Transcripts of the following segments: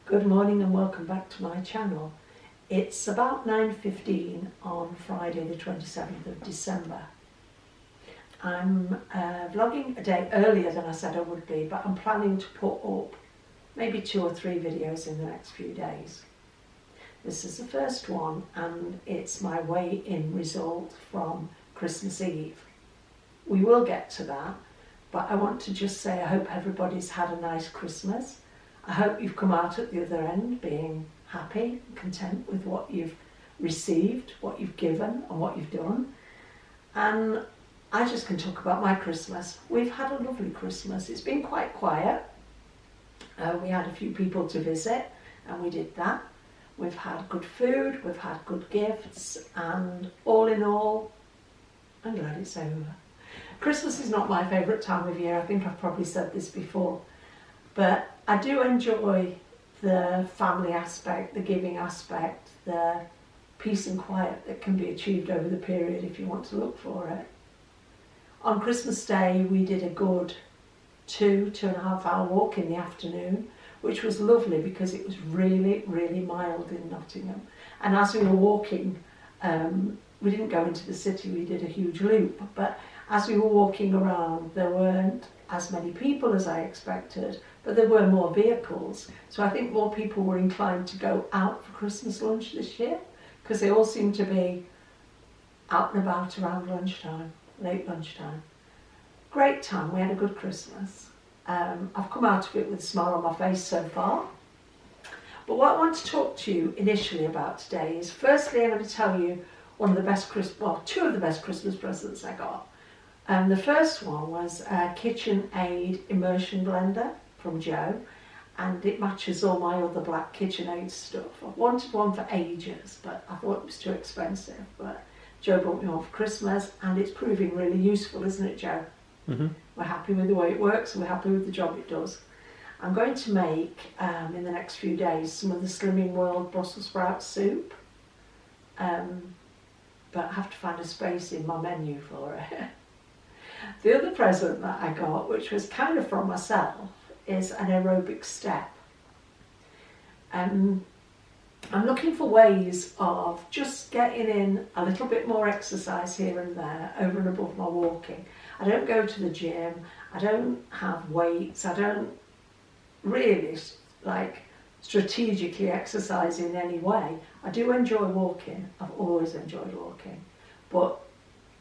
Good morning and welcome back to my channel. It's about 9:15 on Friday the 27th of December. I'm vlogging a day earlier than I said I would be, but I'm planning to put up maybe 2 or 3 videos in the next few days. This is the first one and it's my weigh-in result from Christmas Eve. We will get to that, but I want to just say I hope everybody's had a nice Christmas. I hope you've come out at the other end being happy, content with what you've received, what you've given and what you've done. And I just can talk about my Christmas. We've had a lovely Christmas. It's been quite quiet. We had a few people to visit and we did that. We've had good food, we've had good gifts, and all in all, I'm glad it's over. Christmas is not my favourite time of year. I think I've probably said this before. But I do enjoy the family aspect, the giving aspect, the peace and quiet that can be achieved over the period if you want to look for it. On Christmas Day we did a good 2.5 hour walk in the afternoon, which was lovely because it was really mild in Nottingham. And as we were walking, we didn't go into the city, we did a huge loop, but as we were walking around there weren't as many people as I expected, but there were more vehicles. So I think more people were inclined to go out for Christmas lunch this year because they all seem to be out and about around lunchtime, late lunchtime. Great time, we had a good Christmas. I've come out of it with a smile on my face so far. But what I want to talk to you initially about today is, firstly I'm going to tell you two of the best Christmas presents I got. The first one was a KitchenAid immersion blender from Joe, and it matches all my other black KitchenAid stuff. I've wanted one for ages, but I thought it was too expensive. But Joe bought me one for Christmas, and it's proving really useful, isn't it, Joe? Mm-hmm. We're happy with the way it works, and we're happy with the job it does. I'm going to make, in the next few days, some of the Slimming World Brussels sprout soup. But I have to find a space in my menu for it. The other present that I got, which was kind of from myself, is an aerobic step. I'm looking for ways of just getting in a little bit more exercise here and there over and above my walking. I don't go to the gym, I don't have weights, I don't really strategically exercise in any way. I do enjoy walking, I've always enjoyed walking, but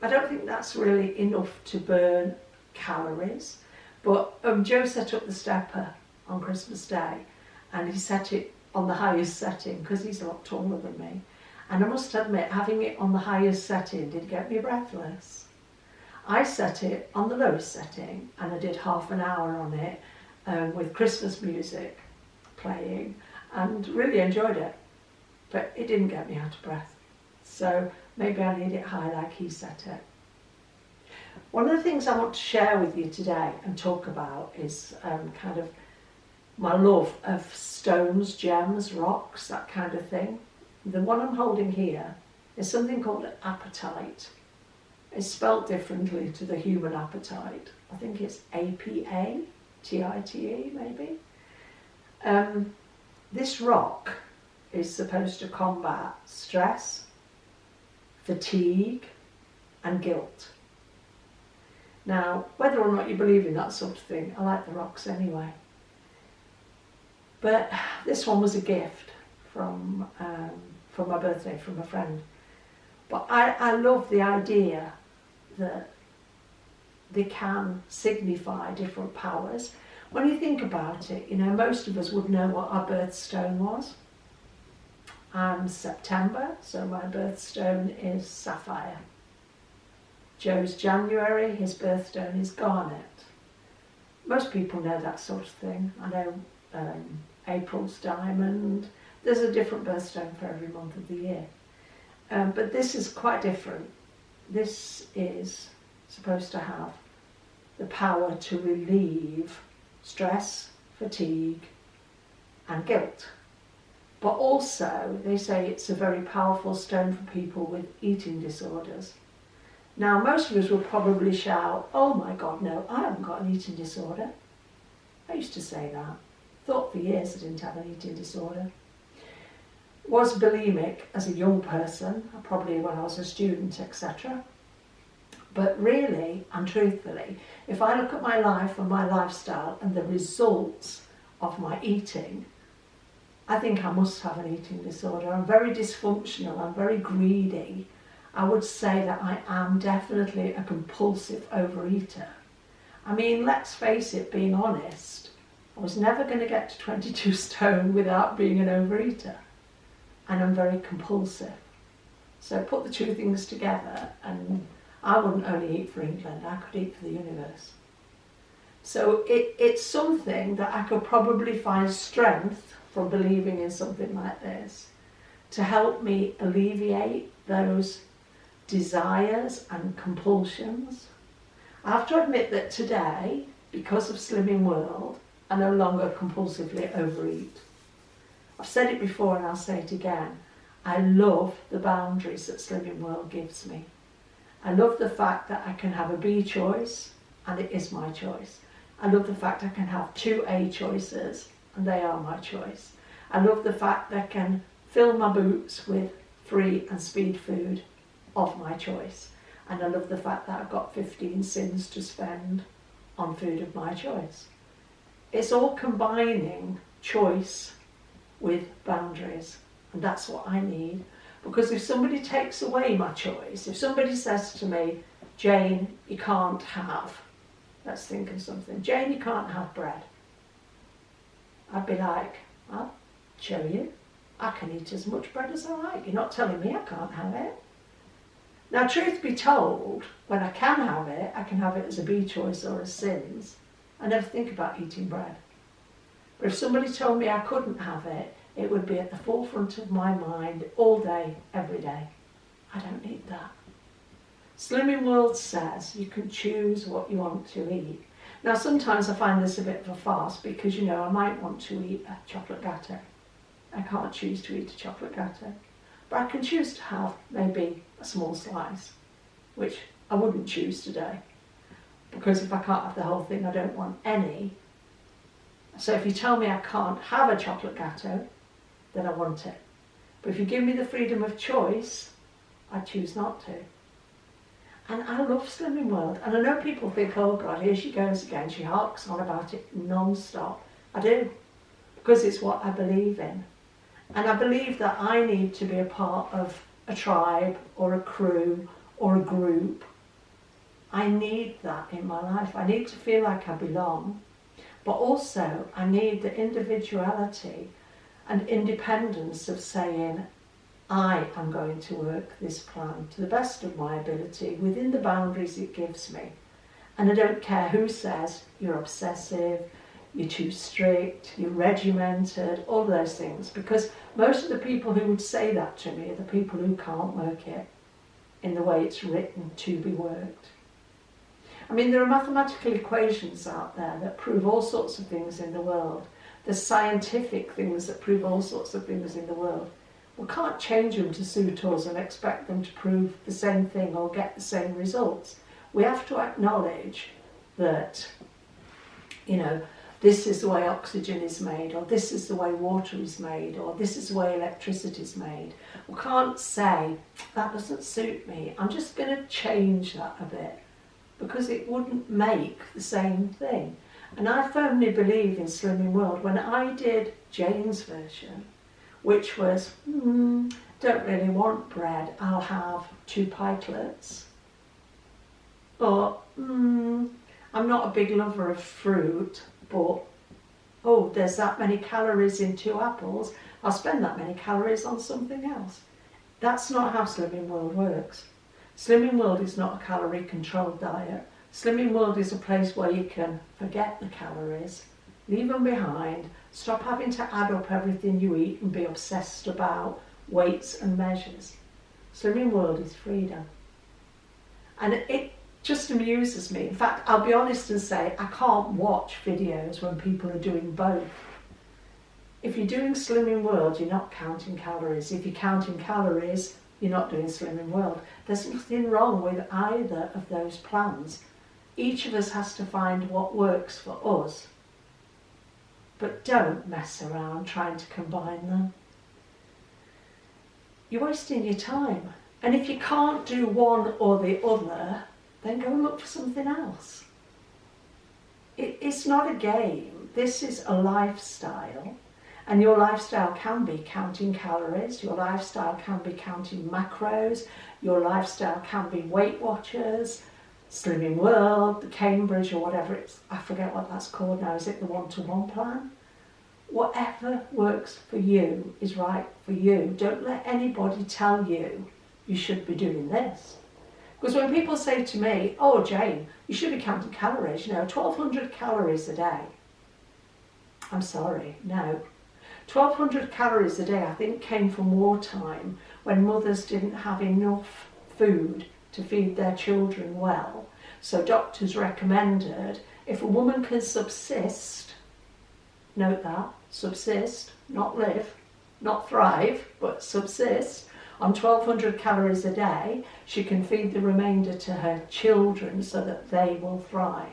I don't think that's really enough to burn calories. But Joe set up the stepper on Christmas Day and he set it on the highest setting because he's a lot taller than me. And I must admit, having it on the highest setting did get me breathless. I set it on the lowest setting and I did half an hour on it with Christmas music playing and really enjoyed it. But it didn't get me out of breath. So maybe I need it high like he set it. One of the things I want to share with you today and talk about is kind of my love of stones, gems, rocks, that kind of thing. The one I'm holding here is something called apatite. It's spelt differently to the human appetite. I think it's apatite maybe. This rock is supposed to combat stress, fatigue and guilt. Now, whether or not you believe in that sort of thing, I like the rocks anyway. But this one was a gift from my birthday from a friend. But I love the idea that they can signify different powers. When you think about it, you know, most of us would know what our birthstone was. I'm September, so my birthstone is sapphire. Joe's January, his birthstone is garnet. Most people know that sort of thing. I know April's diamond. There's a different birthstone for every month of the year. But this is quite different. This is supposed to have the power to relieve stress, fatigue and guilt. But also they say it's a very powerful stone for people with eating disorders. Now most of us will probably shout, oh my God, no, I haven't got an eating disorder. I used to say that. Thought for years I didn't have an eating disorder. Was bulimic as a young person, probably when I was a student, etc. But really and truthfully, if I look at my life and my lifestyle and the results of my eating, I think I must have an eating disorder. I'm very dysfunctional, I'm very greedy. I would say that I am definitely a compulsive overeater. I mean, let's face it, being honest, I was never going to get to 22 stone without being an overeater. And I'm very compulsive. So put the two things together and I wouldn't only eat for England, I could eat for the universe. So it's something that I could probably find strength from believing in something like this to help me alleviate those desires and compulsions. I have to admit that today, because of Slimming World, I no longer compulsively overeat. I've said it before and I'll say it again. I love the boundaries that Slimming World gives me. I love the fact that I can have a B choice and it is my choice. I love the fact I can have 2 A choices and they are my choice. I love the fact that I can fill my boots with free and speed food of my choice. And I love the fact that I've got 15 sins to spend on food of my choice. It's all combining choice with boundaries, and that's what I need. Because if somebody takes away my choice, if somebody says to me, Jane, you can't have, let's think of something, Jane, you can't have bread, I'd be like, I'll show you. I can eat as much bread as I like. You're not telling me I can't have it. Now, truth be told, when I can have it, I can have it as a B choice or as sins. I never think about eating bread. But if somebody told me I couldn't have it, it would be at the forefront of my mind all day, every day. I don't need that. Slimming World says you can choose what you want to eat. Now, sometimes I find this a bit of a farce because, you know, I might want to eat a chocolate gâteau. I can't choose to eat a chocolate gâteau. But I can choose to have maybe a small slice, which I wouldn't choose today. Because if I can't have the whole thing, I don't want any. So if you tell me I can't have a chocolate gâteau, then I want it. But if you give me the freedom of choice, I choose not to. And I love Slimming World. And I know people think, oh God, here she goes again. She harks on about it non-stop. I do, because it's what I believe in. And I believe that I need to be a part of a tribe or a crew or a group. I need that in my life. I need to feel like I belong. But also I need the individuality and independence of saying, I am going to work this plan to the best of my ability within the boundaries it gives me. And I don't care who says you're obsessive, you're too strict, you're regimented, all those things. Because most of the people who would say that to me are the people who can't work it in the way it's written to be worked. I mean, there are mathematical equations out there that prove all sorts of things in the world. There's scientific things that prove all sorts of things in the world. We can't change them to suit us and expect them to prove the same thing or get the same results. We have to acknowledge that, you know, this is the way oxygen is made, or this is the way water is made, or this is the way electricity is made. We can't say, that doesn't suit me, I'm just going to change that a bit, because it wouldn't make the same thing. And I firmly believe in Slimming World. When I did Jane's version, which was, don't really want bread, I'll have 2 pikelets. Or, I'm not a big lover of fruit, but, oh, there's that many calories in 2 apples, I'll spend that many calories on something else. That's not how Slimming World works. Slimming World is not a calorie-controlled diet. Slimming World is a place where you can forget the calories, leave them behind, stop having to add up everything you eat and be obsessed about weights and measures. Slimming World is freedom. And it just amuses me. In fact, I'll be honest and say I can't watch videos when people are doing both. If you're doing Slimming World, you're not counting calories. If you're counting calories, you're not doing Slimming World. There's nothing wrong with either of those plans. Each of us has to find what works for us. but don't mess around trying to combine them. You're wasting your time. And if you can't do one or the other, then go and look for something else. It's not a game. This is a lifestyle. And your lifestyle can be counting calories. Your lifestyle can be counting macros. Your lifestyle can be Weight Watchers, Slimming World, the Cambridge or whatever it's, I forget what that's called now. Is it the one-to-one plan? Whatever works for you is right for you. Don't let anybody tell you you should be doing this. Because when people say to me, oh Jane, you should be counting calories, 1200 calories a day. I'm sorry, no. 1200 calories a day I think came from wartime when mothers didn't have enough food to feed their children well. So doctors recommended if a woman can subsist, note that, subsist, not live, not thrive, but subsist, on 1200 calories a day, she can feed the remainder to her children so that they will thrive.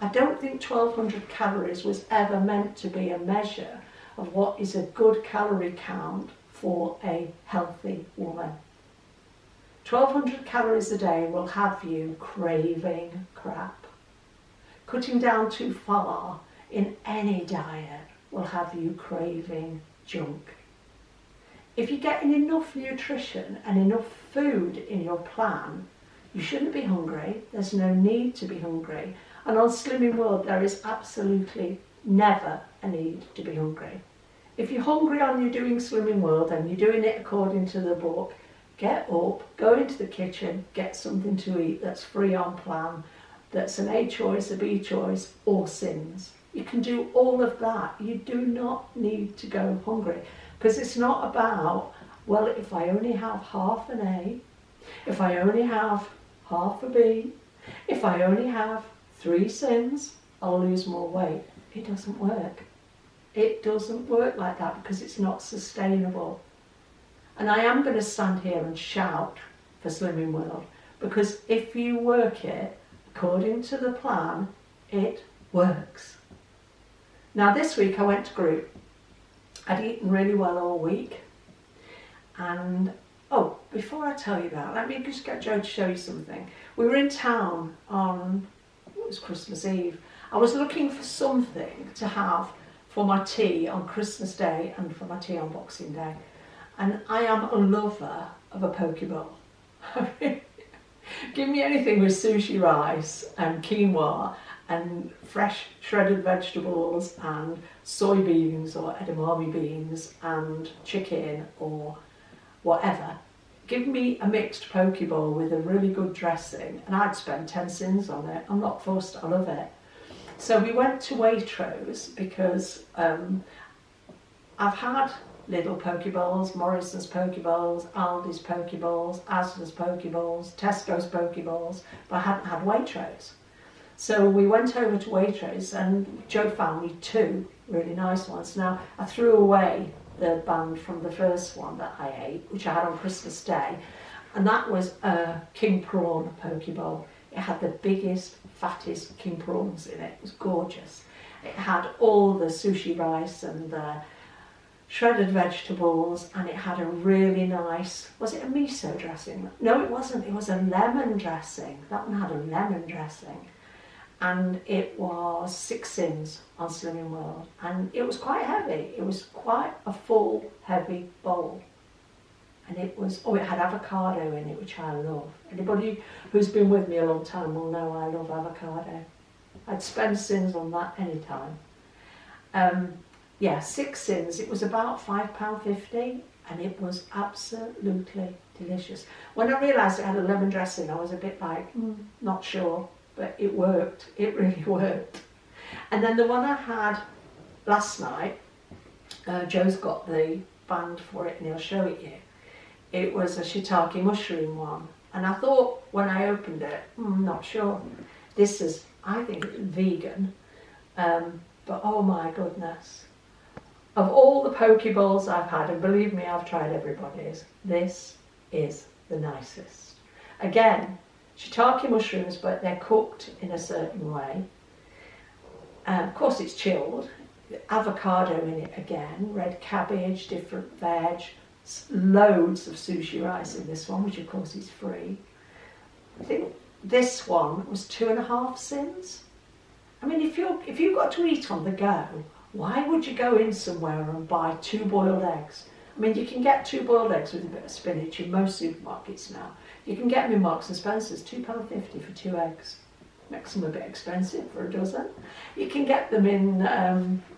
I don't think 1200 calories was ever meant to be a measure of what is a good calorie count for a healthy woman. 1200 calories a day will have you craving crap. Cutting down too far in any diet will have you craving junk. If you're getting enough nutrition and enough food in your plan, you shouldn't be hungry. There's no need to be hungry. And on Slimming World, there is absolutely never a need to be hungry. If you're hungry and you're doing Slimming World and you're doing it according to the book, get up, go into the kitchen, get something to eat that's free on plan, that's an A choice, a B choice, or sins. You can do all of that. You do not need to go hungry. Because it's not about, well, if I only have half an A, if I only have half a B, if I only have 3 sins, I'll lose more weight. It doesn't work. It doesn't work like that because it's not sustainable. And I am going to stand here and shout for Slimming World because if you work it according to the plan, it works. Now this week I went to group. I'd eaten really well all week, and before I tell you that, let me just get Joe to show you something. We were in town on, it was Christmas Eve. I was looking for something to have for my tea on Christmas Day and for my tea on Boxing Day, and I am a lover of a poke bowl. Give me anything with sushi rice and quinoa and fresh shredded vegetables and soybeans or edamame beans and chicken or whatever. Give me a mixed poke bowl with a really good dressing and I'd spend 10 cents on it. I'm not fussed, I love it. So we went to Waitrose because I've had Lidl poke bowls, Morrison's poke bowls, Aldi's poke bowls, Asda's poke bowls, Tesco's poke bowls, but I hadn't had Waitrose. So we went over to Waitrose and Joe found me 2 really nice ones. Now I threw away the band from the first one that I ate, which I had on Christmas Day, and that was a king prawn poke bowl. It had the biggest, fattest king prawns in it. It was gorgeous. It had all the sushi rice and the shredded vegetables, and it had a really nice, was it a miso dressing? No, it wasn't. It was a lemon dressing. That one had a lemon dressing. And it was 6 sins on Slimming World, and it was quite heavy. It was quite a full, heavy bowl, and it was, it had avocado in it, which I love. Anybody who's been with me a long time will know I love avocado. I'd spend sins on that anytime. 6 sins. It was about £5.50, and it was absolutely delicious. When I realised it had a lemon dressing, I was a bit like, not sure. But it worked, it really worked. And then the one I had last night, Joe's got the band for it and he'll show it you. It was a shiitake mushroom one. And I thought when I opened it, not sure. This is, I think it's vegan, but oh my goodness. Of all the poke bowls I've had, and believe me, I've tried everybody's, this is the nicest. Again, shiitake mushrooms, but they're cooked in a certain way. Of course it's chilled. avocado in it again, red cabbage, different veg, loads of sushi rice in this one, which of course is free. I think this one was 2.5 sins. I mean, if you've got to eat on the go, why would you go in somewhere and buy 2 boiled eggs? I mean, you can get 2 boiled eggs with a bit of spinach in most supermarkets now. You can get them in Marks and Spencer's, £2.50 for 2 eggs. Makes them a bit expensive for a dozen. You can get them in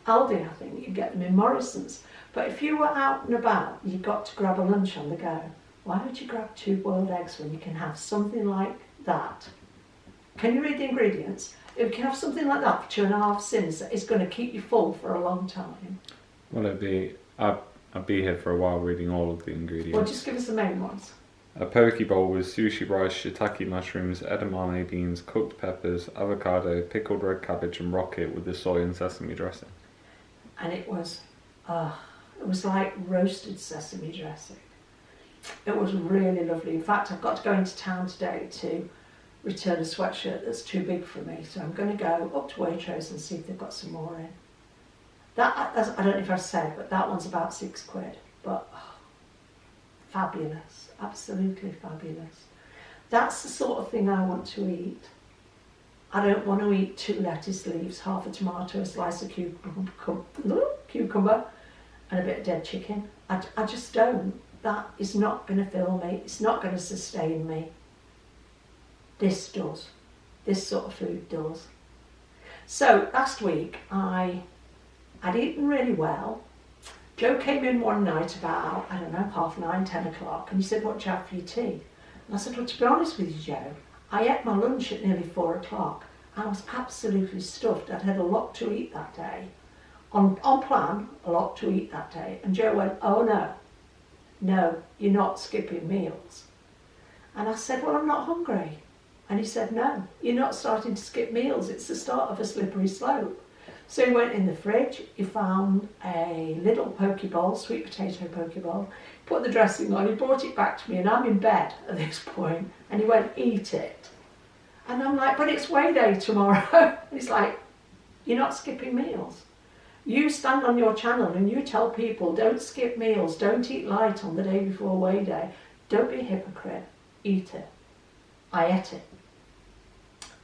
Aldi, I think. You can get them in Morrison's. But if you were out and about, you've got to grab a lunch on the go. Why would you grab 2 boiled eggs when you can have something like that? Can you read the ingredients? You can have something like that for 2.5 sins that is going to keep you full for a long time. Well, I'd be here for a while reading all of the ingredients. Well, just give us the main ones. A poke bowl with sushi rice, shiitake mushrooms, edamame beans, cooked peppers, avocado, pickled red cabbage and rocket with the soy and sesame dressing. And it was like roasted sesame dressing. It was really lovely. In fact, I've got to go into town today to return a sweatshirt that's too big for me. So I'm going to go up to Waitrose and see if they've got some more in. I don't know if I've said, but that one's about £6. But fabulous, absolutely fabulous. That's the sort of thing I want to eat. I don't want to eat 2 lettuce leaves, half a tomato, a slice of cucumber, and a bit of dead chicken. I just don't. That is not going to fill me. It's not going to sustain me. This does. This sort of food does. So last week I'd eaten really well. Joe came in one night about, 9:30, 10 o'clock, and he said, "What do you have for your tea?" And I said, "Well, to be honest with you, Joe, I ate my lunch at nearly 4 o'clock. I was absolutely stuffed. I'd had a lot to eat that day. On plan, a lot to eat that day." And Joe went, "Oh no, you're not skipping meals." And I said, "Well, I'm not hungry." And he said, "No, you're not starting to skip meals. It's the start of a slippery slope." So he went in the fridge, he found a little poke bowl, sweet potato poke bowl, put the dressing on, he brought it back to me, and I'm in bed at this point, and he went, "Eat it." And I'm like, "But it's weigh day tomorrow." And he's like, "You're not skipping meals. You stand on your channel and you tell people, don't skip meals, don't eat light on the day before weigh day. Don't be a hypocrite, eat it." I ate it,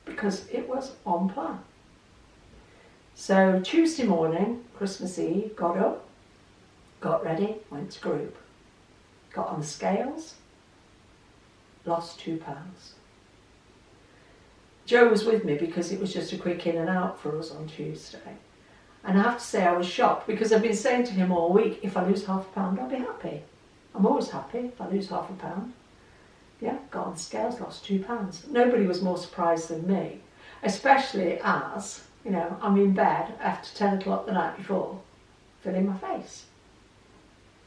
because it was on plan. So Tuesday morning, Christmas Eve, got up, got ready, went to group, got on the scales, lost £2. Joe was with me because it was just a quick in and out for us on Tuesday. And I have to say I was shocked, because I've been saying to him all week, if I lose £0.5, I'll be happy. I'm always happy if I lose £0.5. Yeah, got on the scales, lost £2. Nobody was more surprised than me, especially as, I'm in bed after 10 o'clock the night before, filling my face.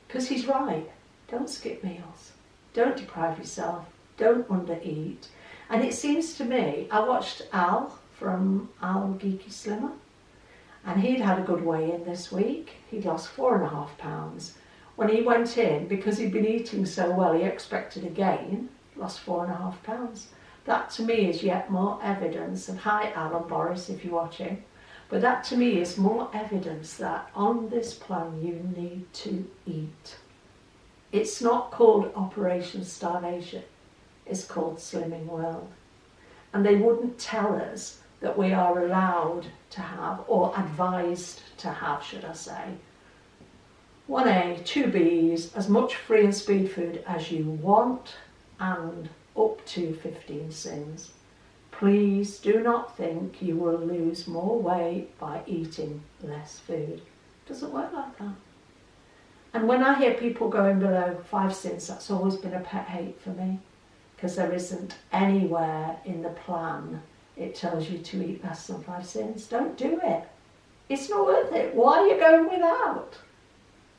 Because he's right. Don't skip meals. Don't deprive yourself. Don't undereat. And it seems to me, I watched Al from Al Geeky Slimmer, and he'd had a good weigh-in this week. He'd lost £4.5. When he went in, because he'd been eating so well, he expected a gain, lost £4.5. That to me is yet more evidence, and hi Alan Boris if you're watching, but that to me is more evidence that on this plan you need to eat. It's not called Operation Starvation, it's called Slimming World. And they wouldn't tell us that we are allowed to have, or advised to have, should I say, 1A, 2Bs, as much free and speed food as you want, and up to 15 sins. Please do not think you will lose more weight by eating less food. It doesn't work like that. And when I hear people going below 5 sins, that's always been a pet hate for me, because there isn't anywhere in the plan it tells you to eat less than 5 sins. Don't do it. It's not worth it. Why are you going without?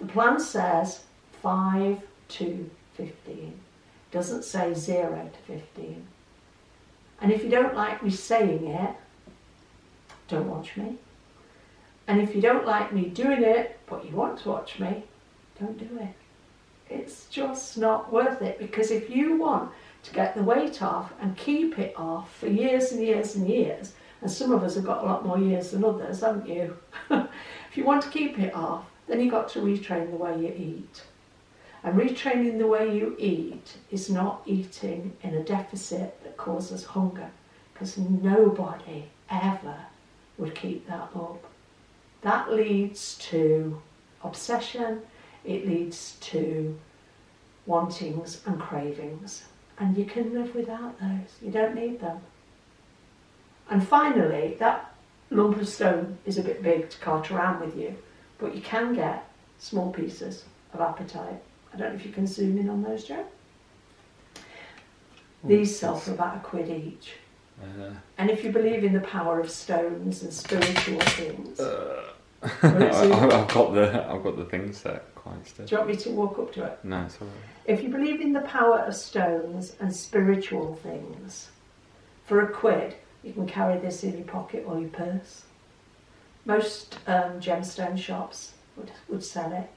The plan says 5 to 15. Doesn't say 0 to 15. And if you don't like me saying it, don't watch me. And if you don't like me doing it, but you want to watch me, don't do it. It's just not worth it, because if you want to get the weight off and keep it off for years and years and years, and some of us have got a lot more years than others, haven't you? If you want to keep it off, then you've got to retrain the way you eat. And retraining the way you eat is not eating in a deficit that causes hunger, because nobody ever would keep that up. That leads to obsession, it leads to wantings and cravings, and you can live without those. You don't need them. And finally, that lump of stone is a bit big to cart around with you, but you can get small pieces of apatite. I don't know if you can zoom in on those, Joe. These sell for about £1 each. And if you believe in the power of stones and spiritual things, I've got the thing set quite still. do you want me to walk up to it? No, it's alright. If you believe in the power of stones and spiritual things, for £1, you can carry this in your pocket or your purse. Most gemstone shops would sell it.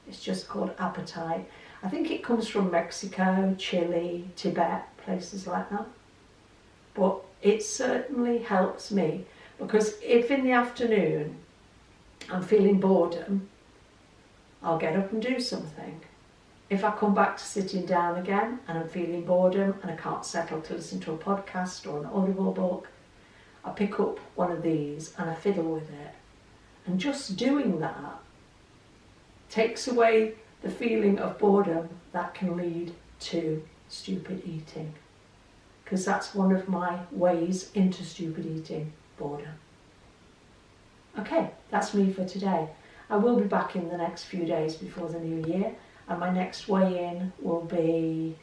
It's just called apatite. I think it comes from Mexico, Chile, Tibet, places like that. But it certainly helps me, because if in the afternoon I'm feeling boredom, I'll get up and do something. If I come back to sitting down again and I'm feeling boredom and I can't settle to listen to a podcast or an audible book, I pick up one of these and I fiddle with it. And just doing that takes away the feeling of boredom that can lead to stupid eating. Because that's one of my ways into stupid eating, boredom. Okay, that's me for today. I will be back in the next few days before the new year, and my next weigh-in will be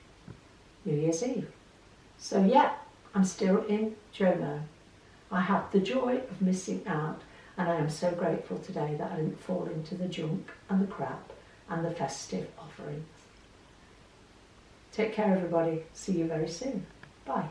New Year's Eve. So yeah, I'm still in Jono. I have the joy of missing out, and I am so grateful today that I didn't fall into the junk and the crap and the festive offerings. Take care, everybody. See you very soon. Bye.